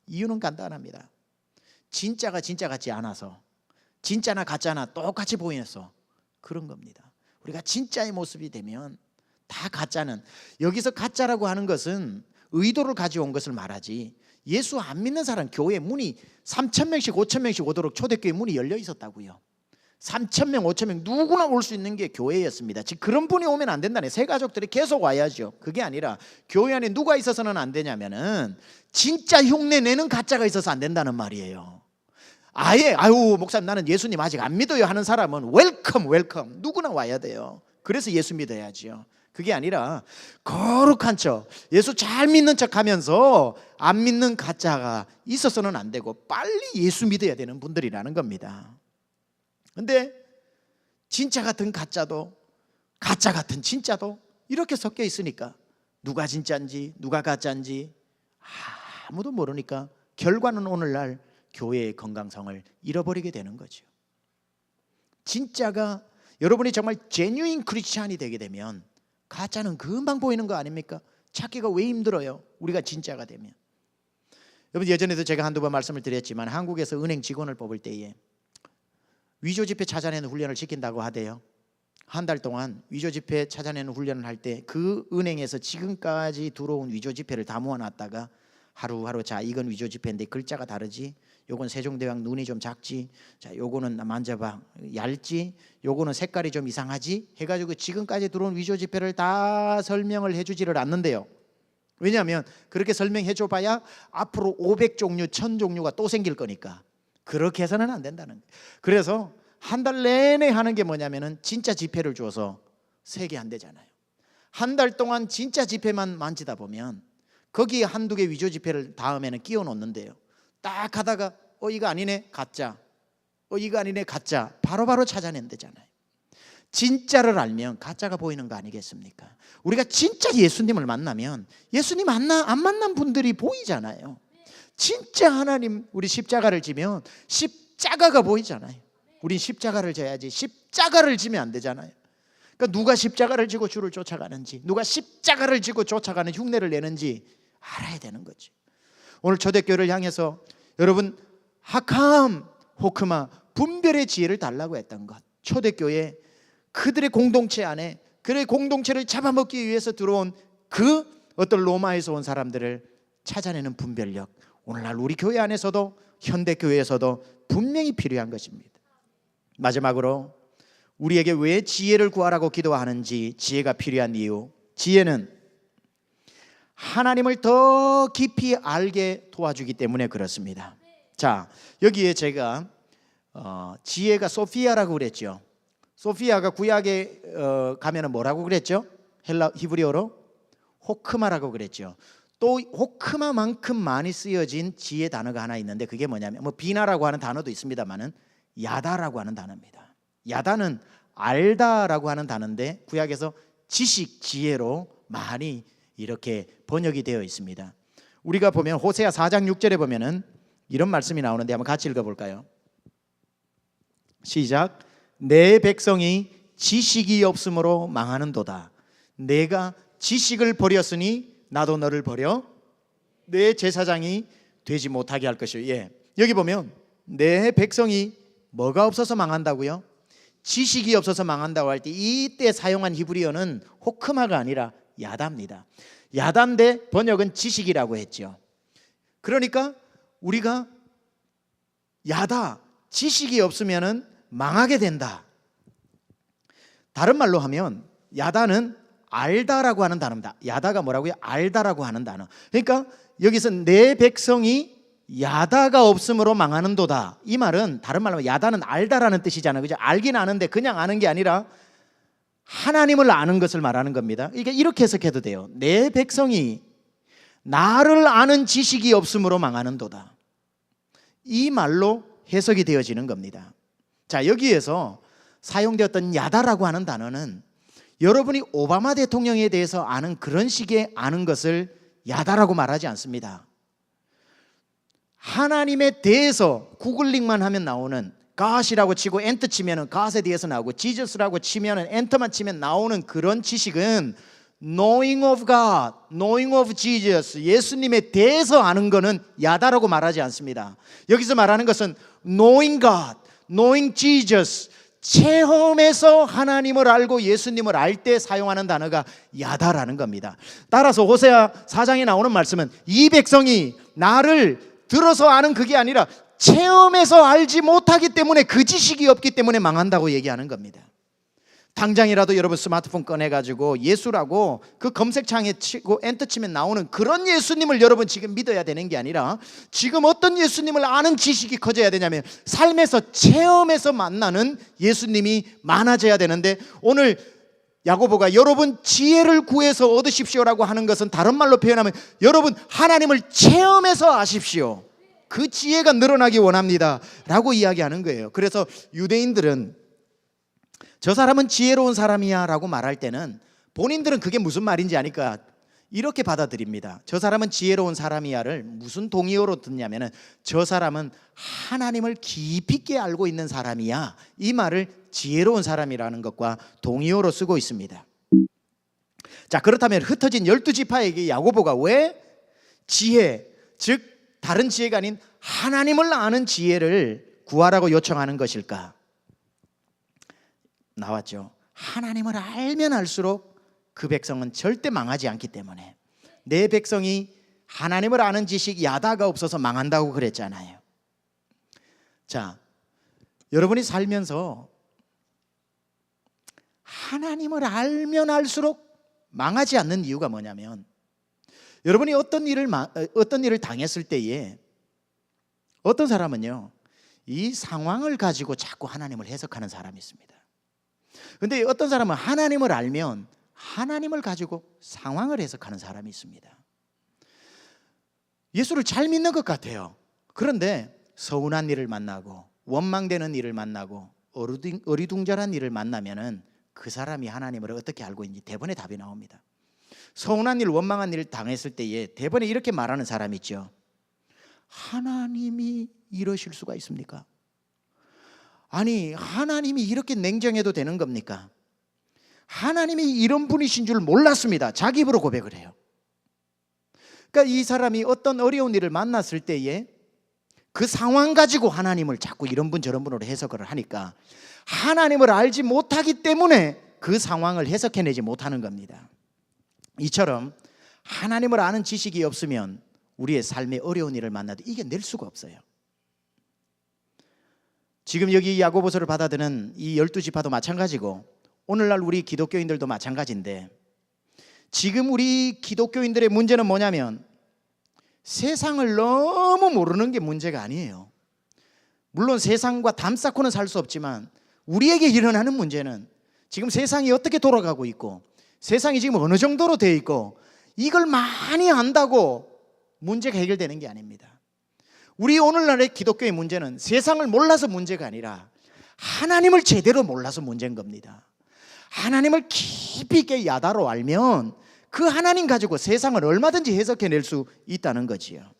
이유는 간단합니다. 진짜가 진짜 같지 않아서, 진짜나 가짜나 똑같이 보여서 그런 겁니다. 우리가 진짜의 모습이 되면 다 가짜는, 여기서 가짜라고 하는 것은 의도를 가져온 것을 말하지, 예수 안 믿는 사람 교회 문이 3,000명씩 5,000명씩 오도록 초대교회 문이 열려 있었다고요. 3,000명 5,000명 누구나 올 수 있는 게 교회였습니다. 즉 그런 분이 오면 안 된다네. 새 가족들이 계속 와야죠. 그게 아니라 교회 안에 누가 있어서는 안 되냐면은 진짜 흉내 내는 가짜가 있어서 안 된다는 말이에요. 아예 아유 목사님 나는 예수님 아직 안 믿어요 하는 사람은 웰컴 누구나 와야 돼요. 그래서 예수 믿어야지요. 그게 아니라 거룩한 척, 예수 잘 믿는 척 하면서 안 믿는 가짜가 있어서는 안 되고 빨리 예수 믿어야 되는 분들이라는 겁니다. 근데 진짜 같은 가짜도 가짜 같은 진짜도 이렇게 섞여 있으니까 누가 진짜인지 누가 가짜인지 아무도 모르니까 결과는 오늘날 교회의 건강성을 잃어버리게 되는 거죠. 진짜가, 여러분이 정말 제뉴인 크리스찬이 되게 되면 가짜는 금방 보이는 거 아닙니까? 찾기가 왜 힘들어요? 우리가 진짜가 되면. 여러분, 예전에도 제가 한두 번 말씀을 드렸지만 한국에서 은행 직원을 뽑을 때에 위조 지폐 찾아내는 훈련을 시킨다고 하대요. 한 달 동안 위조 지폐 찾아내는 훈련을 할 때 그 은행에서 지금까지 들어온 위조 지폐를 다 모아놨다가 하루하루, 자 이건 위조 지폐인데 글자가 다르지, 요건 세종대왕 눈이 좀 작지, 자 요거는 만져봐 얇지, 요거는 색깔이 좀 이상하지 해가지고 지금까지 들어온 위조 지폐를 다 설명을 해주지를 않는데요. 왜냐하면 그렇게 설명해줘 봐야 앞으로 500종류 1000종류가 또 생길 거니까 그렇게 해서는 안 된다는 거예요. 그래서 한 달 내내 하는 게 뭐냐면은 진짜 지폐를 줘서 세게 안 되잖아요. 한 달 동안 진짜 지폐만 만지다 보면 거기에 한두 개 위조 지폐를 다음에는 끼워 놓는데요. 딱 하다가 이거 아니네 가짜, 이거 아니네 가짜, 바로바로 찾아낸대잖아요. 진짜를 알면 가짜가 보이는 거 아니겠습니까? 우리가 진짜 예수님을 만나면 예수님 안 만난 분들이 보이잖아요. 진짜 하나님 우리 십자가를 지면 십자가가 보이잖아요. 우린 십자가를 져야지 십자가를 지면 안 되잖아요. 그러니까 누가 십자가를 지고 주를 쫓아가는지, 누가 십자가를 지고 쫓아가는 흉내를 내는지 알아야 되는 거지. 오늘 초대교회를 향해서 여러분 학함, 호크마, 분별의 지혜를 달라고 했던 것. 초대교회 그들의 공동체 안에 그들의 공동체를 잡아먹기 위해서 들어온 그 어떤 로마에서 온 사람들을 찾아내는 분별력, 오늘날 우리 교회 안에서도 현대교회에서도 분명히 필요한 것입니다. 마지막으로 우리에게 왜 지혜를 구하라고 기도하는지, 지혜가 필요한 이유, 지혜는 하나님을 더 깊이 알게 도와주기 때문에 그렇습니다. 자, 여기에 제가 지혜가 소피아라고 그랬죠. 소피아가 구약에 가면은 뭐라고 그랬죠? 헬라 히브리어로 호크마라고 그랬죠. 또 호크마만큼 많이 쓰여진 지혜 단어가 하나 있는데 그게 뭐냐면 비나라고 하는 단어도 있습니다만은 야다라고 하는 단어입니다. 야다는 알다라고 하는 단어인데 구약에서 지식, 지혜로 많이 이렇게 번역이 되어 있습니다. 우리가 보면 호세아 4장 6절에 보면은 이런 말씀이 나오는데 한번 같이 읽어볼까요? 시작. 내 백성이 지식이 없으므로 망하는도다. 내가 지식을 버렸으니 나도 너를 버려 내 제사장이 되지 못하게 할 것이요. 여기 보면 내 백성이 뭐가 없어서 망한다고요? 지식이 없어서 망한다고 할 때 이때 사용한 히브리어는 호크마가 아니라 야다입니다. 야다인데 번역은 지식이라고 했죠. 그러니까 우리가 야다, 지식이 없으면은 망하게 된다. 다른 말로 하면 야다는 알다라고 하는 단어입니다. 야다가 뭐라고요? 알다라고 하는 단어. 그러니까 여기서 내 백성이 야다가 없음으로 망하는도다. 이 말은 다른 말로 하면 야다는 알다라는 뜻이잖아요. 그죠? 알긴 아는데 그냥 아는 게 아니라 하나님을 아는 것을 말하는 겁니다. 그러니까 이렇게 해석해도 돼요. 내 백성이 나를 아는 지식이 없음으로 망하는도다. 이 말로 해석이 되어지는 겁니다. 자, 여기에서 사용되었던 야다라고 하는 단어는 여러분이 오바마 대통령에 대해서 아는 그런 식의 아는 것을 야다라고 말하지 않습니다. 하나님에 대해서 구글링만 하면 나오는 God이라고 치고 엔터 치면은 God에 대해서 나오고 Jesus라고 치면은 엔터만 치면 나오는 그런 지식은 knowing of God, knowing of Jesus, 예수님에 대해서 아는 거는 야다라고 말하지 않습니다. 여기서 말하는 것은 knowing God, knowing Jesus, 체험에서 하나님을 알고 예수님을 알 때 사용하는 단어가 야다라는 겁니다. 따라서 호세아 4장에 나오는 말씀은 이 백성이 나를 들어서 아는 그게 아니라 체험에서 알지 못하기 때문에 그 지식이 없기 때문에 망한다고 얘기하는 겁니다. 당장이라도 여러분 스마트폰 꺼내가지고 예수라고 그 검색창에 치고 엔터 치면 나오는 그런 예수님을 여러분 지금 믿어야 되는 게 아니라 지금 어떤 예수님을 아는 지식이 커져야 되냐면 삶에서 체험에서 만나는 예수님이 많아져야 되는데 오늘 야고보가 여러분 지혜를 구해서 얻으십시오라고 하는 것은 다른 말로 표현하면 여러분 하나님을 체험해서 아십시오. 그 지혜가 늘어나기 원합니다 라고 이야기하는 거예요. 그래서 유대인들은 저 사람은 지혜로운 사람이야 라고 말할 때는 본인들은 그게 무슨 말인지 아니까 이렇게 받아들입니다. 저 사람은 지혜로운 사람이야를 무슨 동의어로 듣냐면은 저 사람은 하나님을 깊이 있게 알고 있는 사람이야, 이 말을 지혜로운 사람이라는 것과 동의어로 쓰고 있습니다. 자, 그렇다면 흩어진 12지파에게 야고보가 왜 지혜, 즉 다른 지혜가 아닌 하나님을 아는 지혜를 구하라고 요청하는 것일까? 나왔죠. 하나님을 알면 알수록 그 백성은 절대 망하지 않기 때문에. 내 백성이 하나님을 아는 지식 야다가 없어서 망한다고 그랬잖아요. 자, 여러분이 살면서 하나님을 알면 알수록 망하지 않는 이유가 뭐냐면 여러분이 어떤 일을 당했을 때에 어떤 사람은요 이 상황을 가지고 자꾸 하나님을 해석하는 사람이 있습니다. 그런데 어떤 사람은 하나님을 알면 하나님을 가지고 상황을 해석하는 사람이 있습니다. 예수를 잘 믿는 것 같아요. 그런데 서운한 일을 만나고 원망되는 일을 만나고 어리둥절한 일을 만나면은 그 사람이 하나님을 어떻게 알고 있는지 대번에 답이 나옵니다. 서운한 일, 원망한 일을 당했을 때에 대번에 이렇게 말하는 사람이 있죠. 하나님이 이러실 수가 있습니까? 아니, 하나님이 이렇게 냉정해도 되는 겁니까? 하나님이 이런 분이신 줄 몰랐습니다. 자기 입으로 고백을 해요. 그러니까 이 사람이 어떤 어려운 일을 만났을 때에 그 상황 가지고 하나님을 자꾸 이런 분 저런 분으로 해석을 하니까 하나님을 알지 못하기 때문에 그 상황을 해석해내지 못하는 겁니다. 이처럼 하나님을 아는 지식이 없으면 우리의 삶에 어려운 일을 만나도 이겨낼 수가 없어요. 지금 여기 야고보서를 받아드는 이 12지파도 마찬가지고 오늘날 우리 기독교인들도 마찬가지인데, 지금 우리 기독교인들의 문제는 뭐냐면 세상을 너무 모르는 게 문제가 아니에요. 물론 세상과 담쌓고는 살 수 없지만 우리에게 일어나는 문제는 지금 세상이 어떻게 돌아가고 있고 세상이 지금 어느 정도로 되어 있고 이걸 많이 안다고 문제가 해결되는 게 아닙니다. 우리 오늘날의 기독교의 문제는 세상을 몰라서 문제가 아니라 하나님을 제대로 몰라서 문제인 겁니다. 하나님을 깊이 있게 야다로 알면 그 하나님 가지고 세상을 얼마든지 해석해낼 수 있다는 거지요.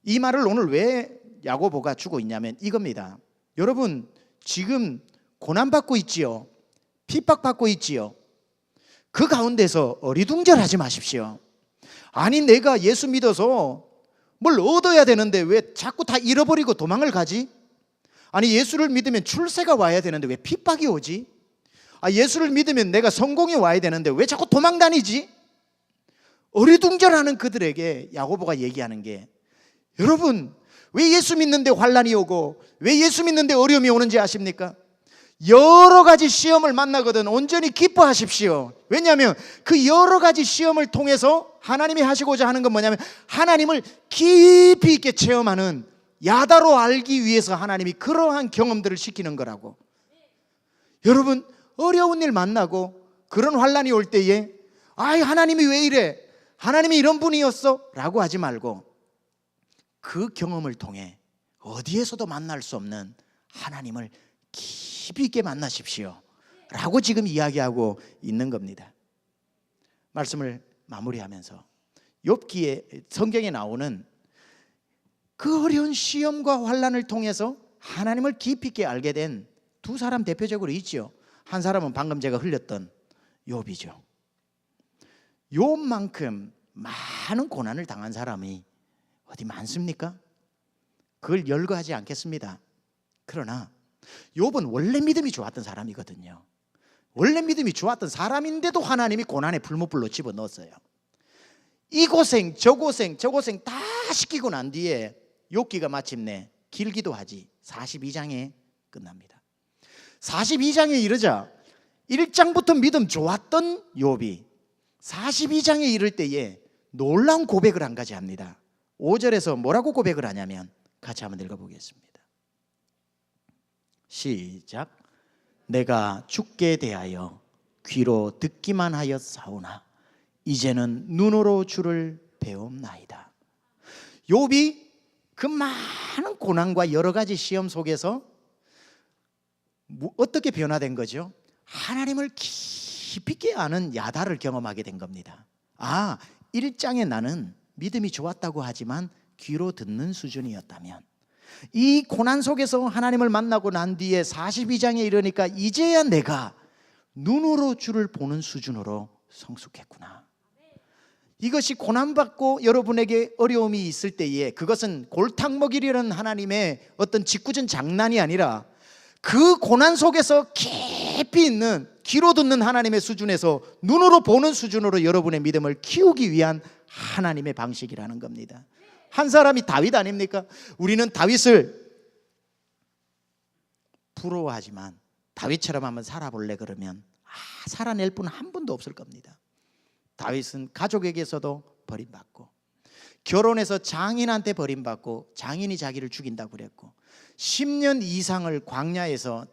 이 말을 오늘 왜 야고보가 주고 있냐면 이겁니다. 여러분, 지금 고난받고 있지요. 핍박받고 있지요. 그 가운데서 어리둥절하지 마십시오. 아니, 내가 예수 믿어서 뭘 얻어야 되는데 왜 자꾸 다 잃어버리고 도망을 가지? 아니, 예수를 믿으면 출세가 와야 되는데 왜 핍박이 오지? 예수를 믿으면 내가 성공이 와야 되는데 왜 자꾸 도망 다니지? 어리둥절하는 그들에게 야고보가 얘기하는 게, 여러분, 왜 예수 믿는데 환난이 오고 왜 예수 믿는데 어려움이 오는지 아십니까? 여러 가지 시험을 만나거든 온전히 기뻐하십시오. 왜냐하면 그 여러 가지 시험을 통해서 하나님이 하시고자 하는 건 뭐냐면 하나님을 깊이 있게 체험하는, 야다로 알기 위해서 하나님이 그러한 경험들을 시키는 거라고. 여러분, 어려운 일 만나고 그런 환난이 올 때에 하나님이 왜 이래? 하나님이 이런 분이었어? 라고 하지 말고 그 경험을 통해 어디에서도 만날 수 없는 하나님을 깊이 있게 만나십시오 라고 지금 이야기하고 있는 겁니다. 말씀을 마무리하면서 욥기에 성경에 나오는 그 어려운 시험과 환난을 통해서 하나님을 깊이 있게 알게 된 두 사람 대표적으로 있죠. 한 사람은 방금 제가 흘렸던 욥이죠. 욥만큼 많은 고난을 당한 사람이 어디 많습니까? 그걸 열거하지 않겠습니다. 그러나 욥은 원래 믿음이 좋았던 사람이거든요. 원래 믿음이 좋았던 사람인데도 하나님이 고난의 풀무불로 집어넣었어요. 이 고생 저 고생 다 시키고 난 뒤에 욥기가 마침내 길기도 하지 42장에 끝납니다. 42장에 이르자 1장부터 믿음 좋았던 욥이 42장에 이를 때에 놀라운 고백을 한 가지 합니다. 5절에서 뭐라고 고백을 하냐면 같이 한번 읽어보겠습니다. 시작. 내가 주께 대하여 귀로 듣기만 하였사오나 이제는 눈으로 주를 배움나이다. 욥이 그 많은 고난과 여러 가지 시험 속에서 어떻게 변화된 거죠? 하나님을 깊이 있게 아는 야다를 경험하게 된 겁니다. 1장에 나는 믿음이 좋았다고 하지만 귀로 듣는 수준이었다면 이 고난 속에서 하나님을 만나고 난 뒤에 42장에 이르니까 이제야 내가 눈으로 주를 보는 수준으로 성숙했구나. 이것이 고난받고 여러분에게 어려움이 있을 때에 그것은 골탕 먹이려는 하나님의 어떤 짓궂은 장난이 아니라 그 고난 속에서 깊이 있는 귀로 듣는 하나님의 수준에서 눈으로 보는 수준으로 여러분의 믿음을 키우기 위한 하나님의 방식이라는 겁니다. 한 사람이 다윗 아닙니까? 우리는 다윗을 부러워하지만 다윗처럼 한번 살아볼래 그러면 살아낼 분은 한 분도 없을 겁니다. 다윗은 가족에게서도 버림받고 결혼해서 장인한테 버림받고 장인이 자기를 죽인다고 그랬고 10년 이상을 광야에서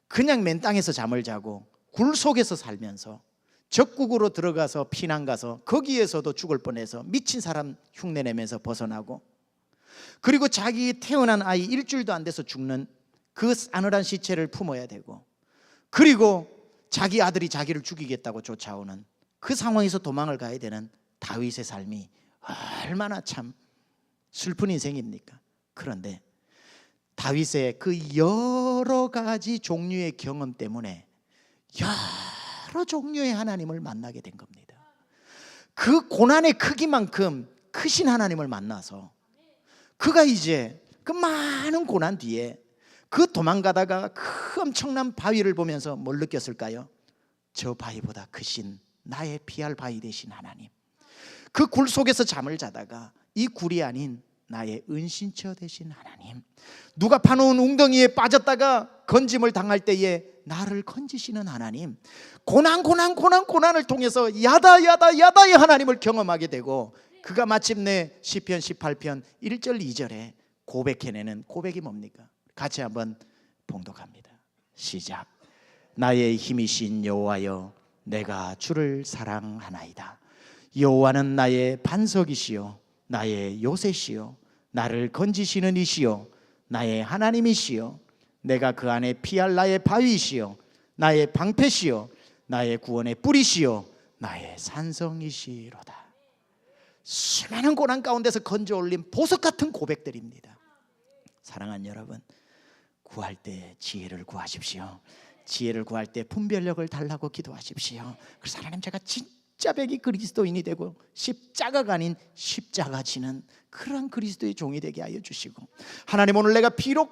그냥 맨 땅에서 잠을 자고 굴 속에서 살면서 적국으로 들어가서 피난 가서 거기에서도 죽을 뻔해서 미친 사람 흉내내면서 벗어나고, 그리고 자기 태어난 아이 일주일도 안 돼서 죽는 그 싸늘한 시체를 품어야 되고, 그리고 자기 아들이 자기를 죽이겠다고 쫓아오는 그 상황에서 도망을 가야 되는 다윗의 삶이 얼마나 참 슬픈 인생입니까? 그런데 다윗의 그 여러 가지 종류의 경험 때문에 여러 종류의 하나님을 만나게 된 겁니다. 그 고난의 크기만큼 크신 하나님을 만나서 그가 이제 그 많은 고난 뒤에 그 도망가다가 그 엄청난 바위를 보면서 뭘 느꼈을까요? 저 바위보다 크신 나의 피할 바위 되신 하나님. 그 굴 속에서 잠을 자다가 이 굴이 아닌 나의 은신처 되신 하나님, 누가 파놓은 웅덩이에 빠졌다가 건짐을 당할 때에 나를 건지시는 하나님, 고난을 통해서 야다의 하나님을 경험하게 되고, 그가 마침내 시편 18편 1절 2절에 고백해내는 고백이 뭡니까? 같이 한번 봉독합니다. 시작. 나의 힘이신 여호와여, 내가 주를 사랑하나이다. 여호와는 나의 반석이시요 나의 요새시요 나를 건지시는 이시요 나의 하나님이시요 내가 그 안에 피할 나의 바위시요 나의 방패시요 나의 구원의 뿌리시요 나의 산성이시로다. 수많은 고난 가운데서 건져 올린 보석 같은 고백들입니다. 사랑하는 여러분, 구할 때 지혜를 구하십시오. 지혜를 구할 때 분별력을 달라고 기도하십시오. 그래서 하나님, 제가 진짜 백이 그리스도인이 되고 십자가가 아닌 십자가 지는 그런 그리스도의 종이 되게 하여 주시고, 하나님, 오늘 내가 비록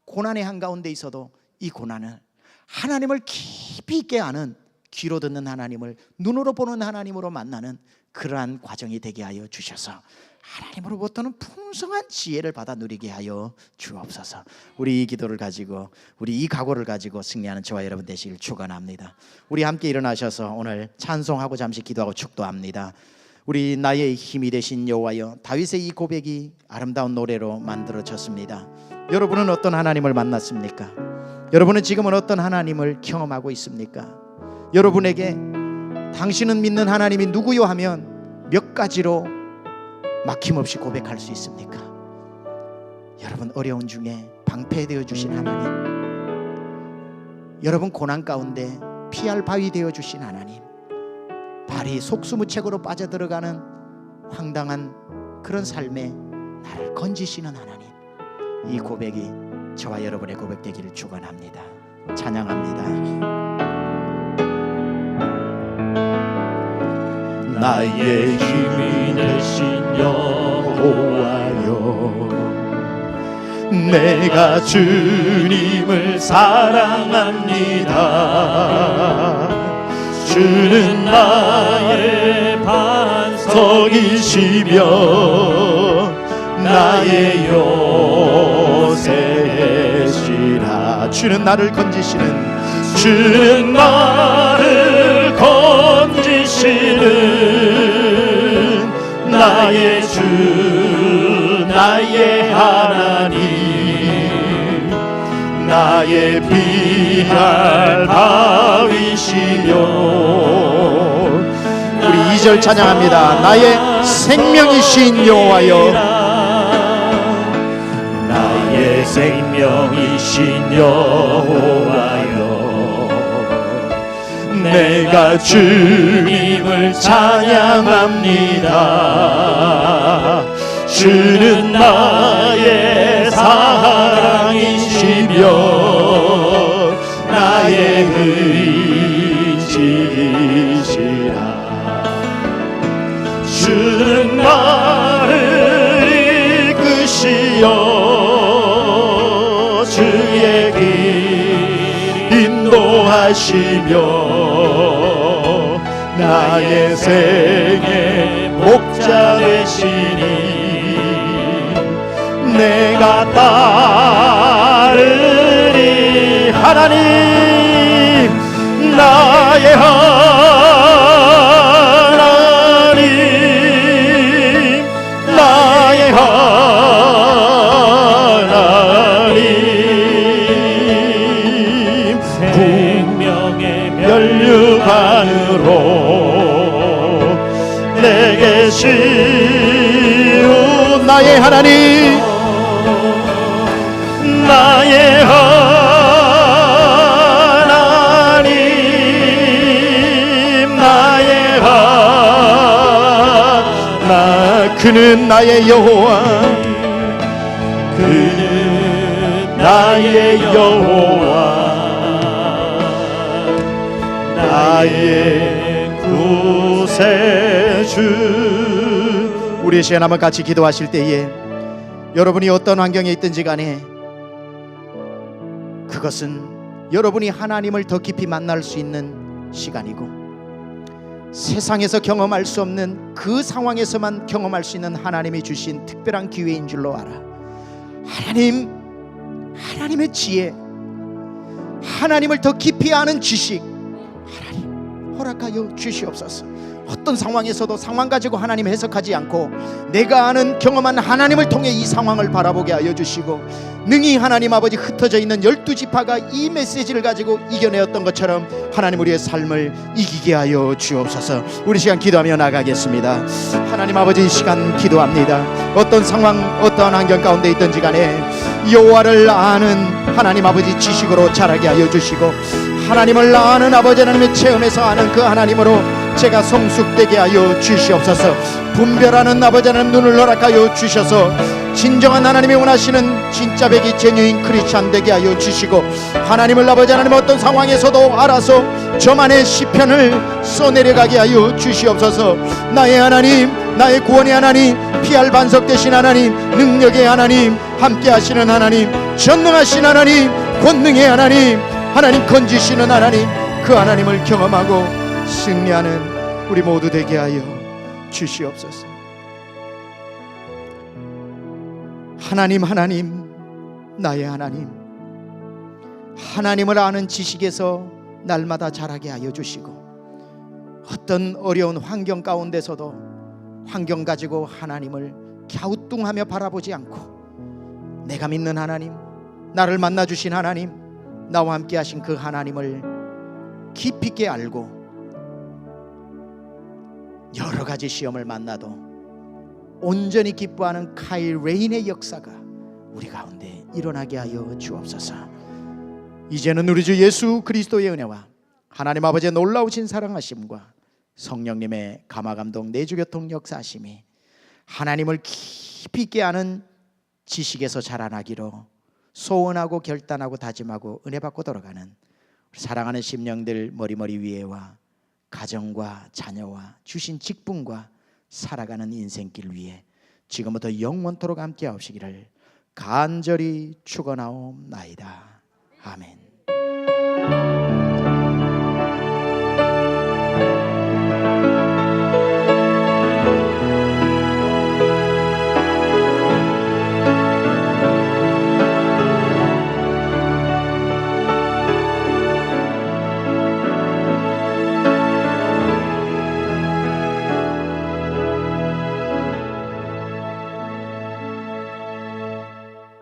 고난의 한가운데 있어도 이 고난을 하나님을 깊이 있게 아는, 귀로 듣는 하나님을 눈으로 보는 하나님으로 만나는 그러한 과정이 되게 하여 주셔서 하나님으로부터는 풍성한 지혜를 받아 누리게 하여 주옵소서. 우리 이 기도를 가지고, 우리 이 각오를 가지고 승리하는 저와 여러분 되시길 축원합니다. 우리 함께 일어나셔서 오늘 찬송하고 잠시 기도하고 축도합니다. 우리 나의 힘이 되신 여호와여, 다윗의 이 고백이 아름다운 노래로 만들어졌습니다. 여러분은 어떤 하나님을 만났습니까? 여러분은 지금은 어떤 하나님을 경험하고 있습니까? 여러분에게 당신은 믿는 하나님이 누구요 하면 몇 가지로 막힘없이 고백할 수 있습니까? 여러분 어려운 중에 방패 되어 주신 하나님, 여러분 고난 가운데 피할 바위 되어 주신 하나님, 발이 속수무책으로 빠져들어가는 황당한 그런 삶에 나를 건지시는 하나님, 이 고백이 저와 여러분의 고백 되기를 축원합니다. 찬양합니다. 나의 힘이 되신 여호와여, 내가 주님을 사랑합니다. 주는 나의 반석이시며 나의 요새시라. 주는 나를 건지시는, 주는 나를 건지시는 나의 주, 나의 하나님, 나의 피할 바위시며. 우리 2절 찬양합니다. 나의 생명이신 여호와여, 나의 생명이신 여호와여, 내가 주님을 찬양합니다. 주는 나의 사랑이시며 나의 의지이시라. 주는 나를 이끄시어 주의 길 인도하시며 나의 생의 목자 되시니 내가 따르리. 하나님, 나의 하나님, 나의 하나님, 생명의 면류관으로 내게 시운 나의 하나님, 나의 하나님, 나의 하나. 그는 나의 여호와, 그는 나의 여호와, 나의 구세주. 우리 시간 한번 같이 기도하실 때에 여러분이 어떤 환경에 있든지 간에 그것은 여러분이 하나님을 더 깊이 만날 수 있는 시간이고, 세상에서 경험할 수 없는 그 상황에서만 경험할 수 있는 하나님이 주신 특별한 기회인 줄로 알아. 하나님의 지혜, 하나님을 더 깊이 아는 지식, 하나님 허락하여 주시옵소서. 어떤 상황에서도 상황 가지고 하나님 해석하지 않고 내가 아는 경험한 하나님을 통해 이 상황을 바라보게 하여 주시고, 능히 하나님 아버지 흩어져 있는 12지파가 이 메시지를 가지고 이겨내었던 것처럼 하나님 우리의 삶을 이기게 하여 주옵소서. 우리 시간 기도하며 나가겠습니다. 하나님 아버지, 이 시간 기도합니다. 어떤 상황, 어떠한 환경 가운데 있든지 간에 여호와를 아는 하나님 아버지 지식으로 자라게 하여 주시고, 하나님을 아는 아버지 하나님의 체험에서 아는 그 하나님으로 제가 성숙되게 하여 주시옵소서. 분별하는 아버지 하나님 눈을 허락하여 주셔서 진정한 하나님이 원하시는 진짜 백이 제뉴인 크리스찬 되게 하여 주시고, 하나님을 아버지 하나님 어떤 상황에서도 알아서 저만의 시편을 써내려가게 하여 주시옵소서. 나의 하나님, 나의 구원의 하나님, 피할 반석 되신 하나님, 능력의 하나님, 함께 하시는 하나님, 전능하신 하나님, 권능의 하나님, 하나님 건지시는 하나님, 그 하나님을 경험하고 승리하는 우리 모두 되게 하여 주시옵소서. 하나님, 나의 하나님, 하나님을 아는 지식에서 날마다 자라게 하여 주시고, 어떤 어려운 환경 가운데서도 환경 가지고 하나님을 갸우뚱하며 바라보지 않고 내가 믿는 하나님, 나를 만나 주신 하나님, 나와 함께 하신 그 하나님을 깊이 있게 알고 여러 가지 시험을 만나도 온전히 기뻐하는 카일 레인의 역사가 우리 가운데 일어나게 하여 주옵소서. 이제는 우리 주 예수 그리스도의 은혜와 하나님 아버지의 놀라우신 사랑하심과 성령님의 감화감동 내주교통 역사하심이 하나님을 깊이 있게 아는 지식에서 자라나기로 소원하고 결단하고 다짐하고 은혜 받고 돌아가는 사랑하는 심령들 머리머리 위에와 가정과 자녀와 주신 직분과 살아가는 인생길 위에 지금부터 영원토록 함께 하옵시기를 간절히 축원하옵나이다. 아멘.